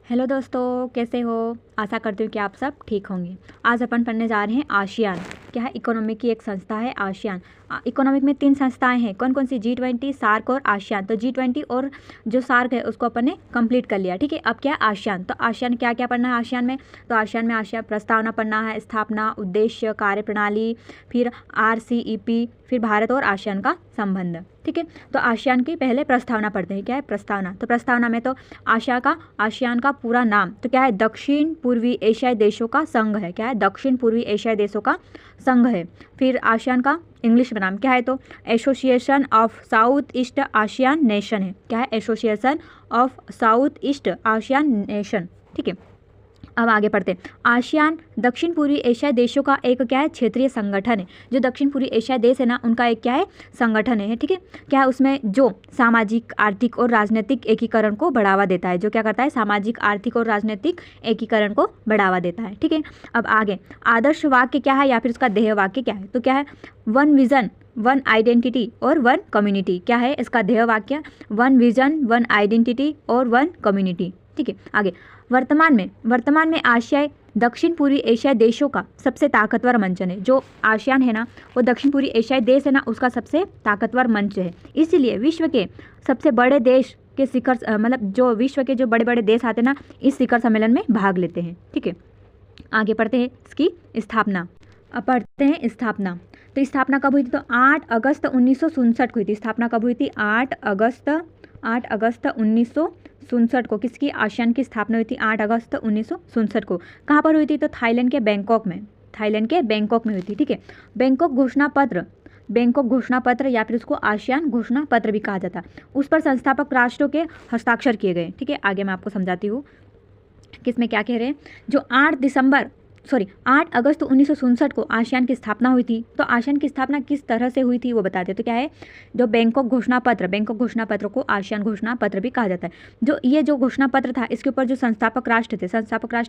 Hello दोस्तों, कैसे हो। आशा करती हूँ कि आप सब ठीक होंगे। आज अपन पढ़ने जा रहे हैं आसियान। क्या है? इकोनॉमिक की एक संस्था है आसियान। इकोनॉमिक में 3 संस्थाएं हैं। कौन कौन सी? G20, सार्क और आसियान। तो G20 और जो सार्क है उसको अपन ने कंप्लीट कर लिया। ठीक है, अब क्या है? आसियान। तो आसियान क्या क्या पढ़ना है आसियान में? तो आसियान में आसियान प्रस्तावना पढ़ना है, स्थापना, उद्देश्य, कार्यप्रणाली, फिर RCEP, फिर भारत और आसियान का संबंध। ठीक है, तो आसियान की पहले प्रस्तावना पढ़ते हैं। क्या है प्रस्तावना? तो प्रस्तावना में तो आसियान का पूरा नाम तो क्या है? दक्षिण पूर्वी एशियाई देशों का संघ है। क्या है? दक्षिण पूर्वी एशियाई देशों का संघ है। फिर आसियान का इंग्लिश में नाम क्या है? तो association of south east ASEAN nation है। क्या है? Association of south east ASEAN nation. ठीक है, अब आगे पढ़ते हैं। आसियान दक्षिण पूर्वी एशियाई देशों का एक क्या है? क्षेत्रीय संगठन है। जो दक्षिण पूर्वी एशियाई देश है ना, उनका एक क्या है? संगठन है। ठीक है, क्या है उसमें? जो सामाजिक, आर्थिक और राजनीतिक एकीकरण को बढ़ावा देता है। जो क्या करता है? सामाजिक, आर्थिक और राजनीतिक एकीकरण को बढ़ावा देता है। ठीक है, अब आगे आदर्श वाक्य क्या है या फिर उसका ध्येय वाक्य क्या है? तो क्या है? वन विजन, वन आइडेंटिटी और वन कम्युनिटी। क्या है इसका ध्येय वाक्य? वन विजन, वन आइडेंटिटी और वन कम्युनिटी। ठीक है, आगे वर्तमान में आसियाई दक्षिण पूर्वी एशियाई देशों का सबसे ताकतवर मंच है। जो आसियान है ना, वो दक्षिण पूर्वी एशियाई देश है ना, उसका सबसे ताकतवर मंच है। इसीलिए विश्व के सबसे बड़े देश के शिखर मतलब जो विश्व के जो बड़े बड़े देश आते हैं ना, इस शिखर सम्मेलन में भाग लेते हैं। ठीक है, आगे पढ़ते हैं इसकी स्थापना। अब पढ़ते हैं स्थापना। तो स्थापना कब हुई थी? तो 8 अगस्त 1967 को हुई थी। स्थापना कब हुई थी? 8 अगस्त 1967 को। किसकी? आसियान की स्थापना हुई थी 8 अगस्त 1967 को। कहाँ पर हुई थी? तो थाईलैंड के बैंकॉक में हुई थी। ठीक है, बैंकॉक घोषणा पत्र या फिर उसको आसियान घोषणा पत्र भी कहा जाता है। उस पर संस्थापक राष्ट्रों के हस्ताक्षर किए गए। ठीक है, आगे मैं आपको समझाती हूँ किसमें क्या कह रहे हैं। जो 8 अगस्त 1967 को आसियान की स्थापना हुई थी। तो आसियान की स्थापना किस तरह से हुई थी वो बताते हैं। तो क्या है? जो बैंकॉक घोषणा पत्र को आसियान घोषणा पत्र भी कहा जाता है। जो घोषणा पत्र था, इसके ऊपर जो संस्थापक राष्ट्र थे,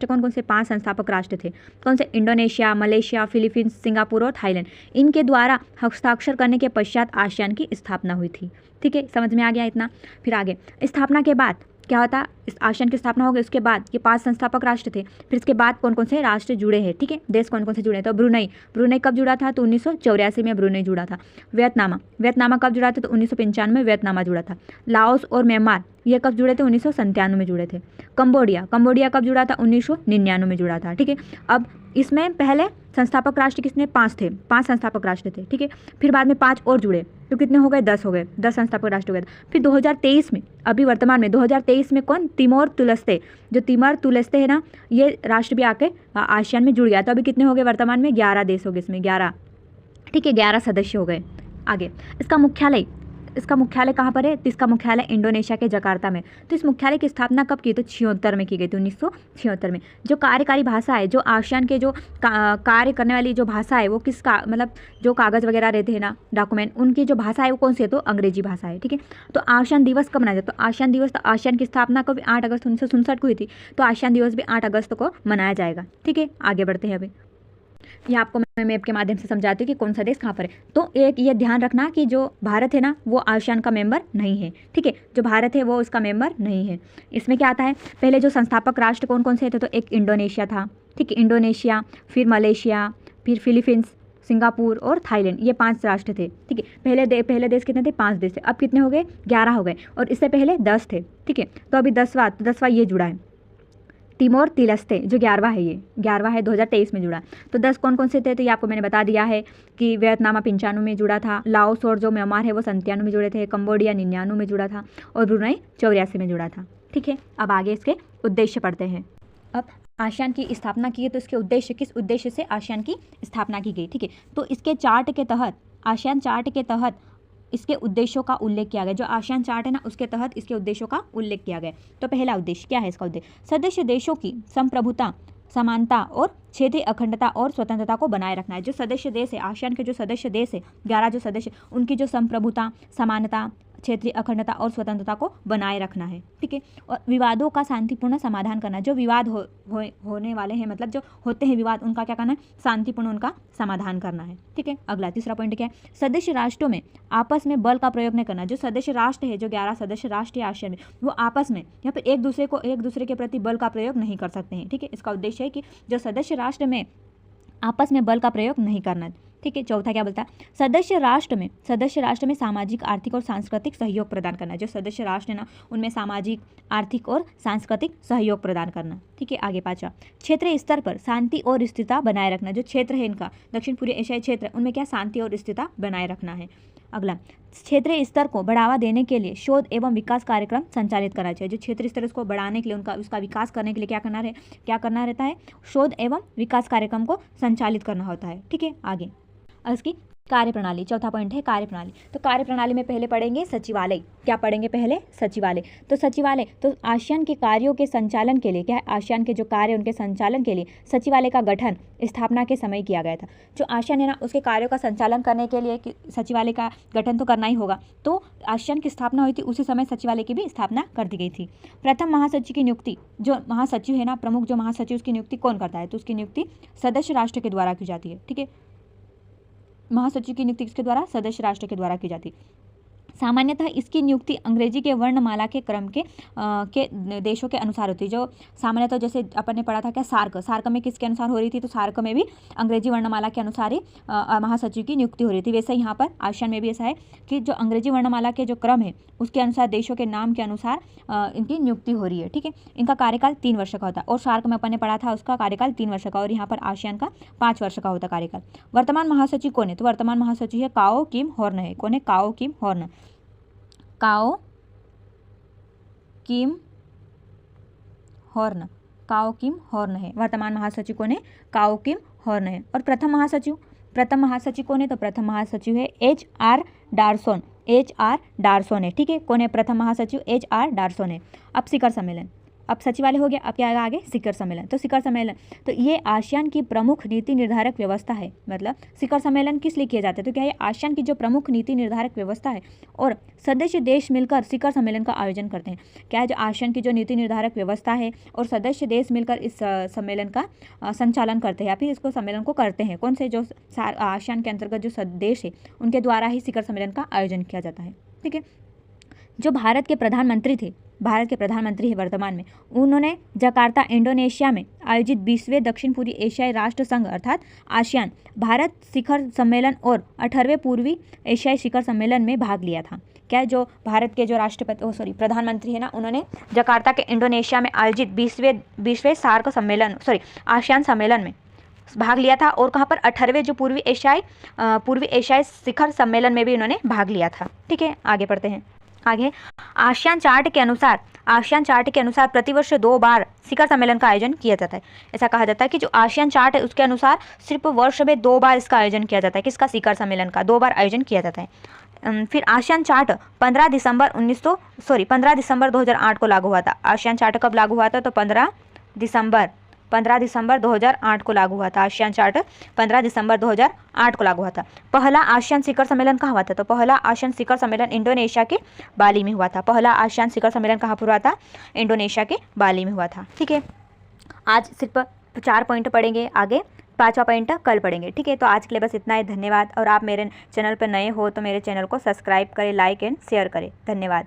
कौन कौन से? 5 संस्थापक राष्ट्र थे। कौन से? इंडोनेशिया, मलेशिया, फिलीपींस, सिंगापुर और थाईलैंड। इनके द्वारा हस्ताक्षर करने के पश्चात आसियान की स्थापना हुई थी। ठीक है, समझ में आ गया इतना। फिर आगे स्थापना के बाद क्या होता? इस आसियान की स्थापना हो गई, उसके बाद ये 5 संस्थापक राष्ट्र थे। फिर इसके बाद कौन कौन से राष्ट्र जुड़े हैं? ठीक है, देश कौन कौन से जुड़े हैं? तो ब्रुनई कब जुड़ा था? तो 1984 में ब्रुनई जुड़ा था। वियतनाम कब जुड़ा था? तो 1995 में वियतनाम जुड़ा था। लाओस और म्यांमार ये कब जुड़े थे? 1997 में जुड़े थे। कंबोडिया कब जुड़ा था? 1999 में जुड़ा था। ठीक है, अब इसमें पहले संस्थापक राष्ट्र किसने? 5 थे, 5 संस्थापक राष्ट्र थे। ठीक है, फिर बाद में 5 और जुड़े, तो कितने हो गए? 10 हो गए, 10 संस्थापक राष्ट्र हो गए। फिर 2023 में, अभी वर्तमान में 2023 में कौन? तिमोर तुलस्ते। जो तिमोर तुलस्ते है ना, ये राष्ट्र भी आके आसियान में जुड़ गया। तो अभी कितने हो गए वर्तमान में? 11 देश हो गए इसमें, 11। ठीक है, 11 सदस्य हो गए। आगे इसका मुख्यालय कहाँ पर है? तो इसका मुख्यालय इंडोनेशिया के जकार्ता में। तो इस मुख्यालय की स्थापना कब की? तो 76 में की गई थी, 1976 में। जो कार्यकारी भाषा है, जो आसियान के जो कार्य करने वाली जो भाषा है, वो किसका मतलब जो कागज़ वगैरह रहते हैं ना, डॉक्यूमेंट, उनकी जो भाषा है वो कौन सी है? तो अंग्रेजी भाषा है। ठीक है, तो आसियान दिवस कब मनाया जाता है? तो आसियान दिवस, तो आसियान की स्थापना कब? 8 अगस्त 1967 को हुई थी। तो आसियान दिवस भी 8 अगस्त को मनाया जाएगा। ठीक है, आगे बढ़ते हैं। अभी यह आपको मैं मैप के माध्यम से समझाती हूँ कि कौन सा देश कहाँ पर है। तो एक ये ध्यान रखना कि जो भारत है ना, वो आसियान का मेंबर नहीं है। ठीक है, जो भारत है वो उसका मेंबर नहीं है। इसमें क्या आता है? पहले जो संस्थापक राष्ट्र कौन कौन से थे? तो एक इंडोनेशिया था। ठीक है, इंडोनेशिया, फिर मलेशिया, फिर फिलीपींस, सिंगापुर और थाईलैंड, ये 5 राष्ट्र थे। ठीक है, पहले देश कितने थे? 5 देश थे। अब कितने हो गए? 11 हो गए, और इससे पहले 10 थे। ठीक है, तो अभी 10वां ये जुड़ा है, तिमोर तिलस्ते, जो 11वां है, ये 11वां है, 2023 में जुड़ा। तो 10 कौन कौन से थे? तो ये आपको मैंने बता दिया है कि वियतनाम 95 में जुड़ा था, लाओस और जो म्यांमार है वो 97 में जुड़े थे, कंबोडिया 99 में जुड़ा था, और ब्रुनई 84 में जुड़ा था। ठीक है, अब आगे इसके उद्देश्य पढ़ते हैं। अब आसियान की स्थापना की है, तो इसके उद्देश्य, किस उद्देश्य से आसियान की स्थापना की गई? ठीक है, तो इसके चार्ट के तहत, आसियान चार्ट के तहत इसके उद्देश्यों का उल्लेख किया गया। जो आसियान चार्ट है ना, उसके तहत इसके उद्देश्यों का उल्लेख किया गया। तो पहला उद्देश्य क्या है? इसका उद्देश्य सदस्य देशों की संप्रभुता, समानता और क्षेत्रीय अखंडता और स्वतंत्रता को बनाए रखना है। जो सदस्य देश है, आसियान के जो सदस्य देश है, 11 जो सदस्य, उनकी जो संप्रभुता, समानता, क्षेत्रीय अखंडता और स्वतंत्रता को बनाए रखना है, ठीक है। और विवादों का शांतिपूर्ण समाधान करना, जो विवाद होने वाले हैं, मतलब जो होते हैं विवाद, उनका क्या करना है, शांतिपूर्ण उनका समाधान करना है, ठीक है। अगला तीसरा पॉइंट क्या है, सदस्य राष्ट्रों में आपस में बल का प्रयोग नहीं करना। जो सदस्य राष्ट्र है, जो 11 सदस्य राष्ट्र है आसियान में, वो आपस में या फिर एक दूसरे के प्रति बल का प्रयोग नहीं कर सकते हैं, ठीक है। इसका उद्देश्य है कि जो सदस्य राष्ट्र में आपस में बल का प्रयोग नहीं करना, ठीक है। चौथा क्या बोलता है, सदस्य राष्ट्र में सामाजिक, आर्थिक और सांस्कृतिक सहयोग प्रदान करना। जो सदस्य राष्ट्र है ना, उनमें सामाजिक, आर्थिक और सांस्कृतिक सहयोग प्रदान करना, ठीक है। आगे पांचवा, क्षेत्रीय स्तर पर शांति और स्थिरता बनाए रखना। जो क्षेत्र है इनका, दक्षिण पूर्वी एशियाई क्षेत्र, उनमें क्या शांति और स्थिरता बनाए रखना है। अगला, क्षेत्रीय स्तर को बढ़ावा देने के लिए शोध एवं विकास कार्यक्रम संचालित करना चाहिए। जो क्षेत्रीय स्तर उसको बढ़ाने के लिए, उसका विकास करने के लिए क्या करना रहता है, शोध एवं विकास कार्यक्रम को संचालित करना होता है, ठीक है। आगे उसकी कार्यप्रणाली, चौथा पॉइंट है कार्यप्रणाली। तो कार्यप्रणाली में पहले पढ़ेंगे सचिवालय। क्या पढ़ेंगे पहले, सचिवालय। तो सचिवालय, तो आसियान के कार्यों के संचालन के लिए क्या है, आसियान के जो कार्य उनके संचालन के लिए सचिवालय का गठन स्थापना के समय किया गया था। जो आसियान है ना, उसके कार्यों का संचालन करने के लिए सचिवालय का गठन तो करना ही होगा, तो आसियान की स्थापना हुई थी उसी समय सचिवालय की भी स्थापना कर दी गई थी। प्रथम महासचिव की नियुक्ति, जो महासचिव है ना, प्रमुख जो महासचिव, उसकी नियुक्ति कौन करता है, तो उसकी नियुक्ति सदस्य राष्ट्र के द्वारा की जाती है, ठीक है। महासचिव की नियुक्ति किसके द्वारा, सदस्य राष्ट्र के द्वारा की जाती है। सामान्यतः इसकी नियुक्ति अंग्रेजी के वर्णमाला के क्रम के देशों के अनुसार होती है। जो सामान्यतः जैसे अपन ने पढ़ा था क्या, सार्क में किसके अनुसार हो रही थी, तो सार्क में भी अंग्रेजी वर्णमाला के अनुसार ही महासचिव की नियुक्ति हो रही थी। वैसे यहाँ पर आसियान में भी ऐसा है कि जो अंग्रेजी वर्णमाला के जो क्रम है उसके अनुसार, देशों के नाम के अनुसार इनकी नियुक्ति हो रही है, ठीक है। इनका कार्यकाल 3 वर्ष का होता है, और सार्क में अपन ने पढ़ा था उसका कार्यकाल 3 वर्ष का, और यहाँ पर आसियान का 5 वर्ष का होता कार्यकाल। वर्तमान महासचिव कौन है, तो वर्तमान महासचिव है काओ किम हॉर्न है। कौन है, काओ किम हॉर्न। काओ किम हॉर्न है वर्तमान महासचिव कौन है, काओ किम हॉर्न है। और प्रथम महासचिव कौन है, तो प्रथम महासचिव है HR डार्सन है, ठीक है। कौन है प्रथम महासचिव, HR डार्सन है। अब शिखर सम्मेलन, अब सचिवालय हो गया, अब क्या आएगा आगे, शिखर सम्मेलन। तो शिखर सम्मेलन, तो ये आसियान की प्रमुख नीति निर्धारक व्यवस्था है। मतलब शिखर सम्मेलन किस लिए किए जाते हैं, तो क्या है, आसियान की जो प्रमुख नीति निर्धारक व्यवस्था है, और सदस्य देश मिलकर शिखर सम्मेलन का आयोजन करते हैं। क्या है, जो आसियान की जो नीति निर्धारक व्यवस्था है और सदस्य देश मिलकर इस सम्मेलन का संचालन करते हैं, या फिर इसको सम्मेलन को करते हैं। कौन से, जो आसियान के अंतर्गत जो देश है उनके द्वारा ही शिखर सम्मेलन का आयोजन किया जाता है, ठीक है। जो भारत के प्रधानमंत्री है वर्तमान में, उन्होंने जकार्ता इंडोनेशिया में आयोजित 20वें दक्षिण पूर्वी एशियाई राष्ट्र संघ अर्थात आसियान भारत शिखर सम्मेलन और 18वें पूर्वी एशियाई शिखर सम्मेलन में भाग लिया था। क्या है, जो भारत के जो प्रधानमंत्री है ना, उन्होंने जकार्ता के इंडोनेशिया में आयोजित 20वें आसियान सम्मेलन में भाग लिया था, और कहाँ पर 18वें जो पूर्वी एशियाई शिखर सम्मेलन में भी उन्होंने भाग लिया था, ठीक है। आगे पढ़ते हैं। आगे, आसियान चार्ट के अनुसार प्रतिवर्ष 2 बार शिखर सम्मेलन का आयोजन किया जाता है। ऐसा कहा जाता है कि जो आसियान चार्ट है उसके अनुसार सिर्फ वर्ष में 2 बार इसका आयोजन किया जाता है। किसका, शिखर सम्मेलन का 2 बार आयोजन किया जाता है। फिर आसियान चार्ट 15 दिसंबर 2008 को लागू हुआ था। आसियान चार्ट कब लागू हुआ था, तो 15 दिसंबर 2008 को लागू हुआ था। आसियान चार्ट 15 दिसंबर 2008 को लागू हुआ था। पहला आसियान शिखर सम्मेलन कहाँ हुआ था, तो पहला आसियान शिखर सम्मेलन इंडोनेशिया के बाली में हुआ था। पहला आसियान शिखर सम्मेलन कहाँ पर हुआ था, इंडोनेशिया के बाली में हुआ था, ठीक है। आज सिर्फ 4 पॉइंट पढ़ेंगे, आगे 5वां पॉइंट कल पढ़ेंगे, ठीक है। तो आज के लिए बस इतना ही, धन्यवाद। और आप मेरे चैनल पर नए हो तो मेरे चैनल को सब्सक्राइब करें, लाइक एंड शेयर करें, धन्यवाद।